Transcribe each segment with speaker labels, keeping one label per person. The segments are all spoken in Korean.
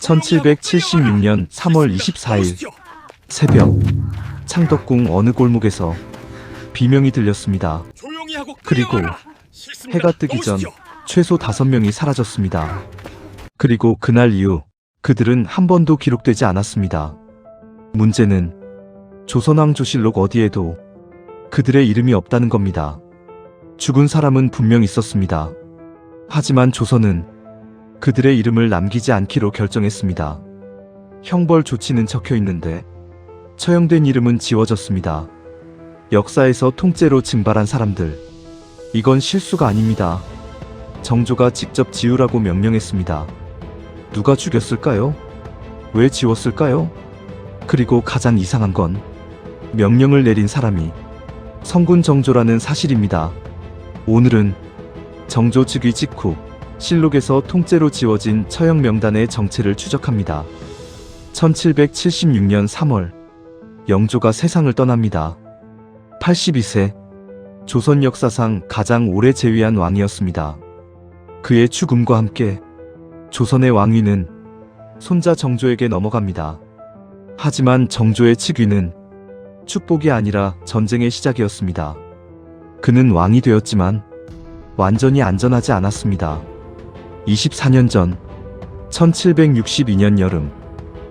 Speaker 1: 1776년 3월 24일 새벽, 창덕궁 어느 골목에서 비명이 들렸습니다. 그리고 해가 뜨기 전 최소 5명이 사라졌습니다. 그리고 그날 이후 그들은 한 번도 기록되지 않았습니다. 문제는 조선왕조실록 어디에도 그들의 이름이 없다는 겁니다. 죽은 사람은 분명 있었습니다. 하지만 조선은 그들의 이름을 남기지 않기로 결정했습니다. 형벌 조치는 적혀 있는데 처형된 이름은 지워졌습니다. 역사에서 통째로 증발한 사람들. 이건 실수가 아닙니다. 정조가 직접 지우라고 명령했습니다. 누가 죽였을까요? 왜 지웠을까요? 그리고 가장 이상한 건 명령을 내린 사람이 성군 정조라는 사실입니다. 오늘은 정조 즉위 직후 실록에서 통째로 지워진 처형 명단의 정체를 추적합니다. 1776년 3월 영조가 세상을 떠납니다. 82세, 조선 역사상 가장 오래 재위한 왕이었습니다. 그의 죽음과 함께 조선의 왕위는 손자 정조에게 넘어갑니다. 하지만 정조의 즉위는 축복이 아니라 전쟁의 시작이었습니다. 그는 왕이 되었지만 완전히 안전하지 않았습니다. 24년 전 1762년 여름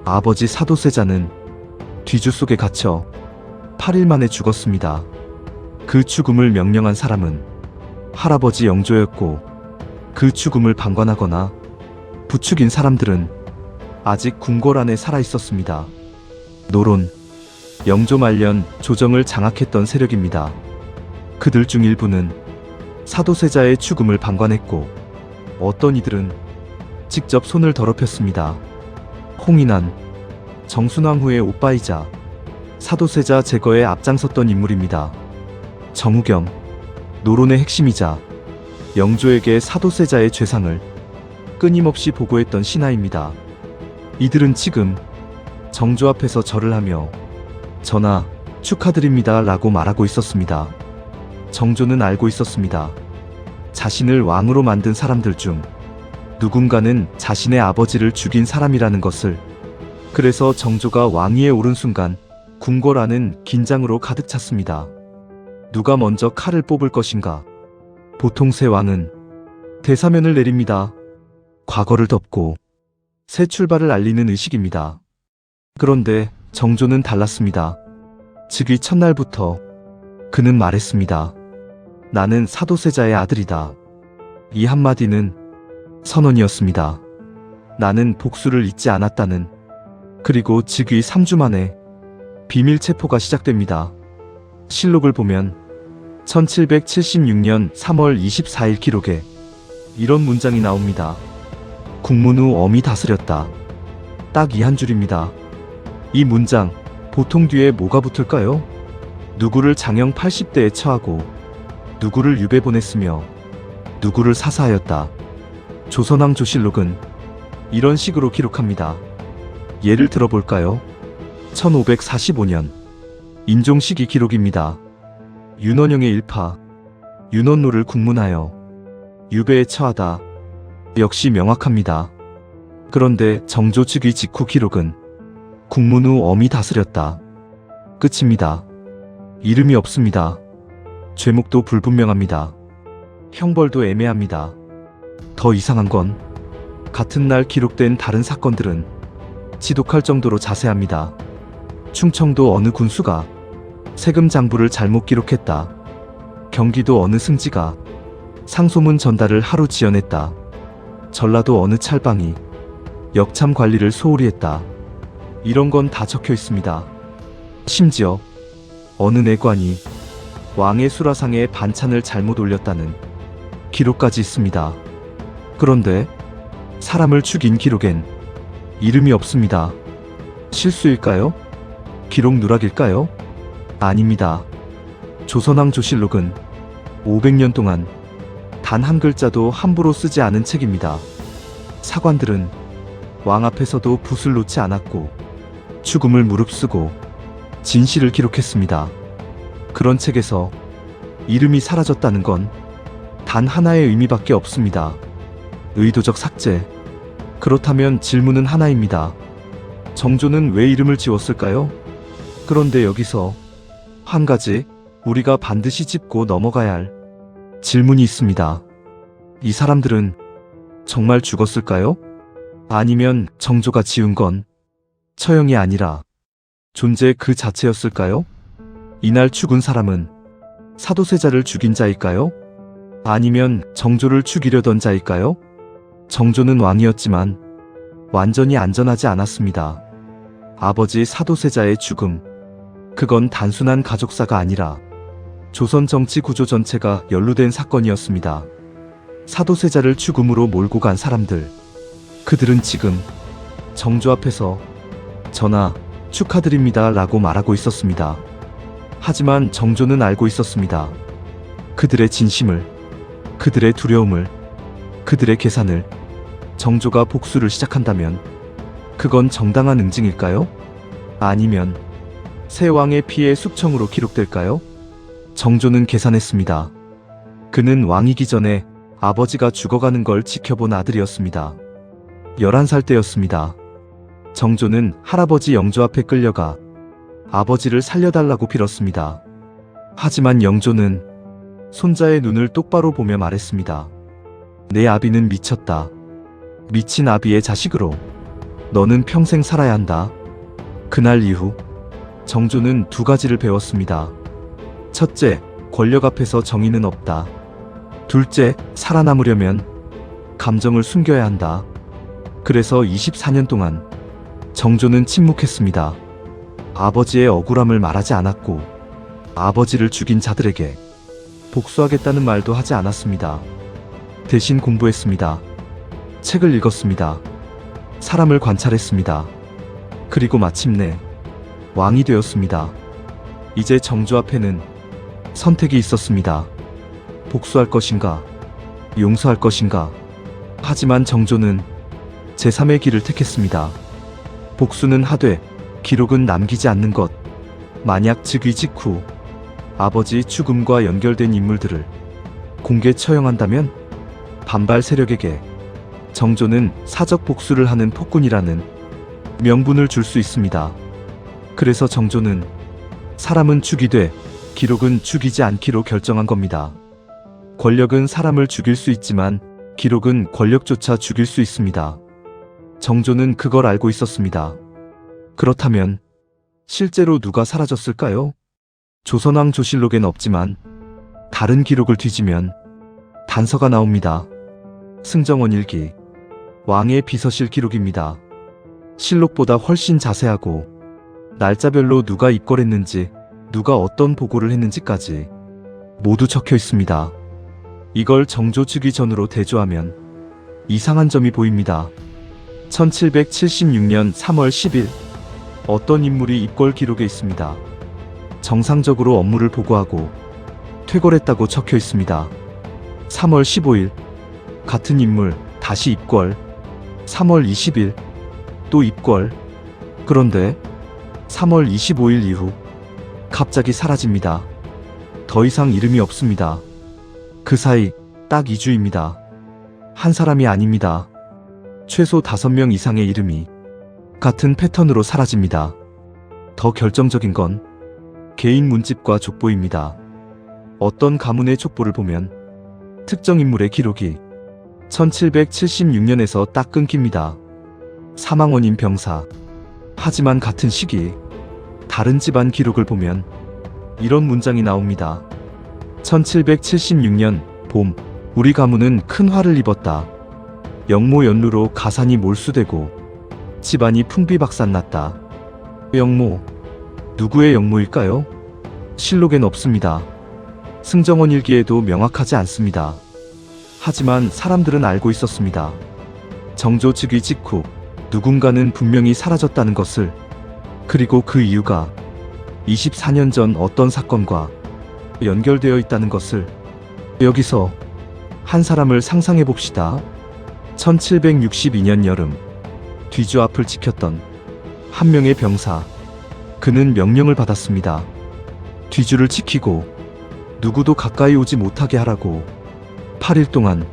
Speaker 1: 아버지 사도세자는 뒤주 속에 갇혀 8일 만에 죽었습니다. 그 죽음을 명령한 사람은 할아버지 영조였고 그 죽음을 방관하거나 부추긴 사람들은 아직 궁궐 안에 살아있었습니다. 노론, 영조 말년 조정을 장악했던 세력입니다. 그들 중 일부는 사도세자의 죽음을 방관했고 어떤 이들은 직접 손을 더럽혔습니다. 홍인환, 정순왕 후의 오빠이자 사도세자 제거에 앞장섰던 인물입니다. 정우겸, 노론의 핵심이자 영조에게 사도세자의 죄상을 끊임없이 보고했던 신하입니다. 이들은 지금 정조 앞에서 절을 하며 전하, 축하드립니다 라고 말하고 있었습니다. 정조는 알고 있었습니다. 자신을 왕으로 만든 사람들 중 누군가는 자신의 아버지를 죽인 사람이라는 것을. 그래서 정조가 왕위에 오른 순간 궁궐 안은 긴장으로 가득 찼습니다. 누가 먼저 칼을 뽑을 것인가? 보통 새 왕은 대사면을 내립니다. 과거를 덮고 새 출발을 알리는 의식입니다. 그런데 정조는 달랐습니다. 즉위 첫날부터 그는 말했습니다. 나는 사도세자의 아들이다. 이 한마디는 선언이었습니다. 나는 복수를 잊지 않았다는. 그리고 즉위 3주 만에 비밀 체포가 시작됩니다. 실록을 보면 1776년 3월 24일 기록에 이런 문장이 나옵니다. 국문 후 엄히 다스렸다. 딱 이 한 줄입니다. 이 문장, 보통 뒤에 뭐가 붙을까요? 누구를 장형 80대에 처하고 누구를 유배 보냈으며 누구를 사사하였다. 조선왕조실록은 이런 식으로 기록합니다. 예를 들어볼까요? 1545년 인종시기 기록입니다. 윤원영의 일파, 윤원노를 국문하여 유배에 처하다. 역시 명확합니다. 그런데 정조 즉위 직후 기록은 국문 후 엄히 다스렸다. 끝입니다. 이름이 없습니다. 죄목도 불분명합니다. 형벌도 애매합니다. 더 이상한 건 같은 날 기록된 다른 사건들은 지독할 정도로 자세합니다. 충청도 어느 군수가 세금 장부를 잘못 기록했다. 경기도 어느 승지가 상소문 전달을 하루 지연했다. 전라도 어느 찰방이 역참 관리를 소홀히 했다. 이런 건 다 적혀 있습니다. 심지어 어느 내관이 왕의 수라상에 반찬을 잘못 올렸다는 기록까지 있습니다. 그런데 사람을 죽인 기록엔 이름이 없습니다. 실수일까요? 기록 누락일까요? 아닙니다. 조선왕조실록은 500년 동안 단 한 글자도 함부로 쓰지 않은 책입니다. 사관들은 왕 앞에서도 붓을 놓지 않았고 죽음을 무릅쓰고 진실을 기록했습니다. 그런 책에서 이름이 사라졌다는 건 단 하나의 의미밖에 없습니다. 의도적 삭제. 그렇다면 질문은 하나입니다. 정조는 왜 이름을 지웠을까요? 그런데 여기서 한 가지 우리가 반드시 짚고 넘어가야 할 질문이 있습니다. 이 사람들은 정말 죽었을까요? 아니면 정조가 지은 건 처형이 아니라 존재 그 자체였을까요? 이날 죽은 사람은 사도세자를 죽인 자일까요? 아니면 정조를 죽이려던 자일까요? 정조는 왕이었지만 완전히 안전하지 않았습니다. 아버지 사도세자의 죽음, 그건 단순한 가족사가 아니라 조선 정치 구조 전체가 연루된 사건이었습니다. 사도세자를 죽음으로 몰고 간 사람들, 그들은 지금 정조 앞에서 전하, 축하드립니다 라고 말하고 있었습니다. 하지만 정조는 알고 있었습니다. 그들의 진심을, 그들의 두려움을, 그들의 계산을. 정조가 복수를 시작한다면 그건 정당한 응징일까요? 아니면 새 왕의 피해 숙청으로 기록될까요? 정조는 계산했습니다. 그는 왕이기 전에 아버지가 죽어가는 걸 지켜본 아들이었습니다. 11살 때였습니다. 정조는 할아버지 영조 앞에 끌려가 아버지를 살려달라고 빌었습니다. 하지만 영조는 손자의 눈을 똑바로 보며 말했습니다. 내 아비는 미쳤다. 미친 아비의 자식으로 너는 평생 살아야 한다. 그날 이후 정조는 두 가지를 배웠습니다. 첫째, 권력 앞에서 정의는 없다. 둘째, 살아남으려면 감정을 숨겨야 한다. 그래서 24년 동안 정조는 침묵했습니다. 아버지의 억울함을 말하지 않았고 아버지를 죽인 자들에게 복수하겠다는 말도 하지 않았습니다. 대신 공부했습니다. 책을 읽었습니다. 사람을 관찰했습니다. 그리고 마침내 왕이 되었습니다. 이제 정조 앞에는 선택이 있었습니다. 복수할 것인가, 용서할 것인가. 하지만 정조는 제3의 길을 택했습니다. 복수는 하되 기록은 남기지 않는 것. 만약 즉위 직후 아버지 죽음과 연결된 인물들을 공개 처형한다면 반발 세력에게 정조는 사적 복수를 하는 폭군이라는 명분을 줄 수 있습니다. 그래서 정조는 사람은 죽이되 기록은 죽이지 않기로 결정한 겁니다. 권력은 사람을 죽일 수 있지만 기록은 권력조차 죽일 수 있습니다. 정조는 그걸 알고 있었습니다. 그렇다면 실제로 누가 사라졌을까요? 조선왕 조실록엔 없지만 다른 기록을 뒤지면 단서가 나옵니다. 승정원 일기, 왕의 비서실 기록입니다. 실록보다 훨씬 자세하고 날짜별로 누가 입궐했는지, 누가 어떤 보고를 했는지까지 모두 적혀 있습니다. 이걸 정조 즉위 전으로 대조하면 이상한 점이 보입니다. 1776년 3월 10일 어떤 인물이 입궐 기록에 있습니다. 정상적으로 업무를 보고하고 퇴궐했다고 적혀 있습니다. 3월 15일 같은 인물 다시 입궐. 3월 20일 또 입궐. 그런데 3월 25일 이후 갑자기 사라집니다. 더 이상 이름이 없습니다. 그 사이 딱 2주입니다. 한 사람이 아닙니다. 최소 5명 이상의 이름이 같은 패턴으로 사라집니다. 더 결정적인 건 개인 문집과 족보입니다. 어떤 가문의 족보를 보면 특정 인물의 기록이 1776년에서 딱 끊깁니다. 사망 원인 병사. 하지만 같은 시기 다른 집안 기록을 보면 이런 문장이 나옵니다. 1776년 봄, 우리 가문은 큰 화를 입었다. 영모 연루로 가산이 몰수되고 집안이 풍비박산났다. 영모, 누구의 영모일까요? 실록엔 없습니다. 승정원 일기에도 명확하지 않습니다. 하지만 사람들은 알고 있었습니다. 정조 즉위 직후 누군가는 분명히 사라졌다는 것을, 그리고 그 이유가 24년 전 어떤 사건과 연결되어 있다는 것을. 여기서 한 사람을 상상해 봅시다. 1762년 여름, 뒤주 앞을 지켰던 한 명의 병사. 그는 명령을 받았습니다. 뒤주를 지키고 누구도 가까이 오지 못하게 하라고. 8일 동안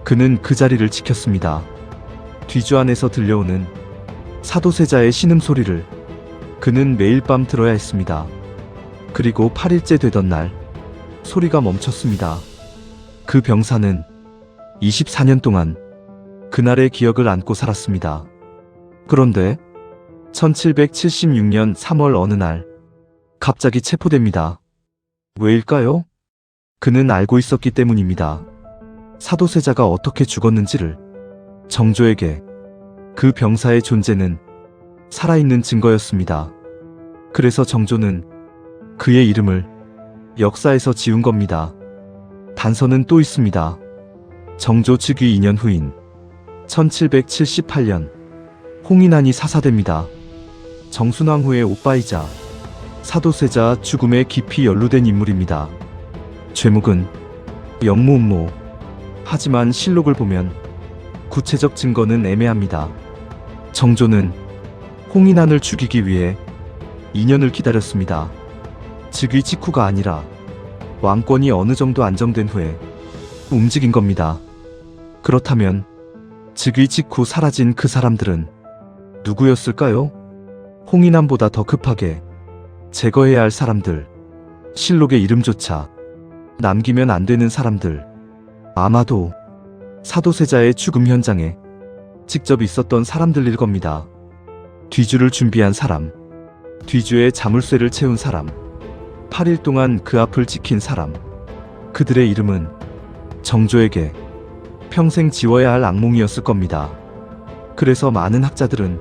Speaker 1: 그는 그 자리를 지켰습니다. 뒤주 안에서 들려오는 사도세자의 신음소리를 그는 매일 밤 들어야 했습니다. 그리고 8일째 되던 날 소리가 멈췄습니다. 그 병사는 24년 동안 그날의 기억을 안고 살았습니다. 그런데 1776년 3월 어느 날 갑자기 체포됩니다. 왜일까요? 그는 알고 있었기 때문입니다. 사도세자가 어떻게 죽었는지를. 정조에게 그 병사의 존재는 살아있는 증거였습니다. 그래서 정조는 그의 이름을 역사에서 지운 겁니다. 단서는 또 있습니다. 정조 즉위 2년 후인 1778년 홍인환이 사사됩니다. 정순왕 후의 오빠이자 사도세자 죽음에 깊이 연루된 인물입니다. 죄목은 영무음모. 하지만 실록을 보면 구체적 증거는 애매합니다. 정조는 홍인환을 죽이기 위해 2년을 기다렸습니다. 즉위 직후가 아니라 왕권이 어느 정도 안정된 후에 움직인 겁니다. 그렇다면 즉위 직후 사라진 그 사람들은 누구였을까요? 홍인환보다 더 급하게 제거해야 할 사람들, 실록의 이름조차 남기면 안 되는 사람들, 아마도 사도세자의 죽음 현장에 직접 있었던 사람들일 겁니다. 뒤주를 준비한 사람, 뒤주의 자물쇠를 채운 사람, 8일 동안 그 앞을 지킨 사람, 그들의 이름은 정조에게 평생 지워야 할 악몽이었을 겁니다. 그래서 많은 학자들은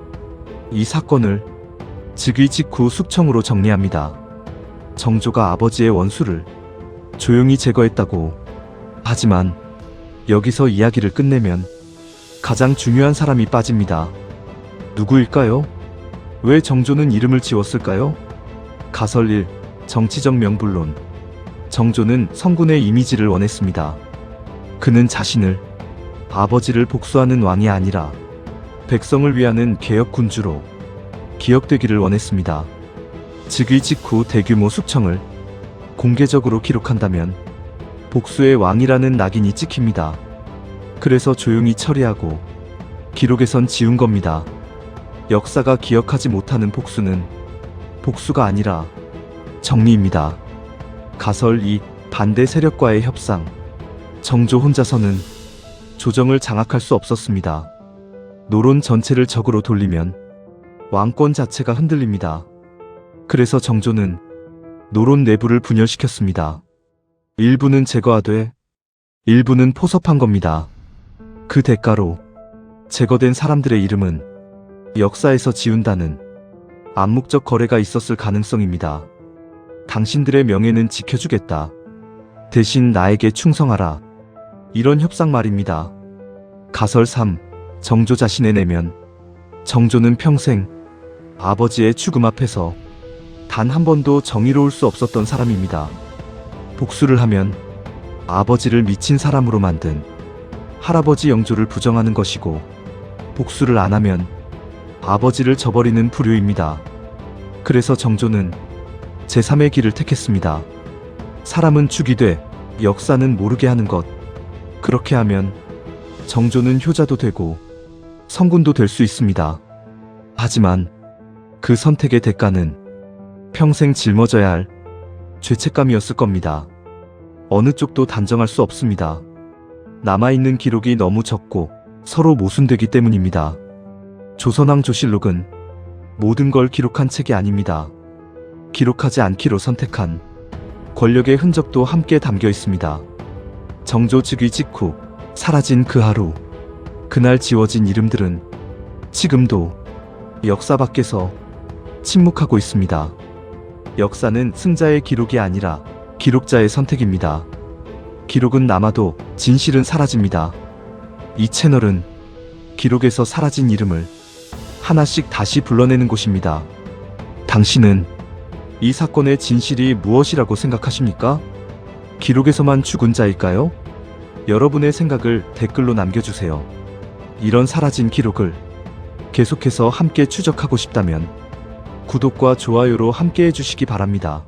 Speaker 1: 이 사건을 즉위 직후 숙청으로 정리합니다. 정조가 아버지의 원수를 조용히 제거했다고. 하지만 여기서 이야기를 끝내면 가장 중요한 사람이 빠집니다. 누구일까요? 왜 정조는 이름을 지웠을까요? 가설 1. 정치적 명분론. 정조는 성군의 이미지를 원했습니다. 그는 자신을 아버지를 복수하는 왕이 아니라 백성을 위하는 개혁군주로 기억되기를 원했습니다. 즉위 직후 대규모 숙청을 공개적으로 기록한다면 복수의 왕이라는 낙인이 찍힙니다. 그래서 조용히 처리하고 기록에선 지운 겁니다. 역사가 기억하지 못하는 복수는 복수가 아니라 정리입니다. 가설 2. 반대 세력과의 협상. 정조 혼자서는 조정을 장악할 수 없었습니다. 노론 전체를 적으로 돌리면 왕권 자체가 흔들립니다. 그래서 정조는 노론 내부를 분열시켰습니다. 일부는 제거하되 일부는 포섭한 겁니다. 그 대가로 제거된 사람들의 이름은 역사에서 지운다는 암묵적 거래가 있었을 가능성입니다. 당신들의 명예는 지켜주겠다. 대신 나에게 충성하라. 이런 협상 말입니다. 가설 3. 정조 자신의 내면. 정조는 평생 아버지의 죽음 앞에서 단 한 번도 정의로울 수 없었던 사람입니다. 복수를 하면 아버지를 미친 사람으로 만든 할아버지 영조를 부정하는 것이고, 복수를 안 하면 아버지를 저버리는 부류입니다. 그래서 정조는 제3의 길을 택했습니다. 사람은 죽이되 역사는 모르게 하는 것. 그렇게 하면 정조는 효자도 되고 성군도 될 수 있습니다. 하지만 그 선택의 대가는 평생 짊어져야 할 죄책감이었을 겁니다. 어느 쪽도 단정할 수 없습니다. 남아있는 기록이 너무 적고 서로 모순되기 때문입니다. 조선왕 조실록은 모든 걸 기록한 책이 아닙니다. 기록하지 않기로 선택한 권력의 흔적도 함께 담겨 있습니다. 정조 즉위 직후 사라진 그 하루, 그날 지워진 이름들은 지금도 역사 밖에서 침묵하고 있습니다. 역사는 승자의 기록이 아니라 기록자의 선택입니다. 기록은 남아도 진실은 사라집니다. 이 채널은 기록에서 사라진 이름을 하나씩 다시 불러내는 곳입니다. 당신은 이 사건의 진실이 무엇이라고 생각하십니까? 기록에서만 죽은 자일까요? 여러분의 생각을 댓글로 남겨주세요. 이런 사라진 기록을 계속해서 함께 추적하고 싶다면 구독과 좋아요로 함께 해주시기 바랍니다.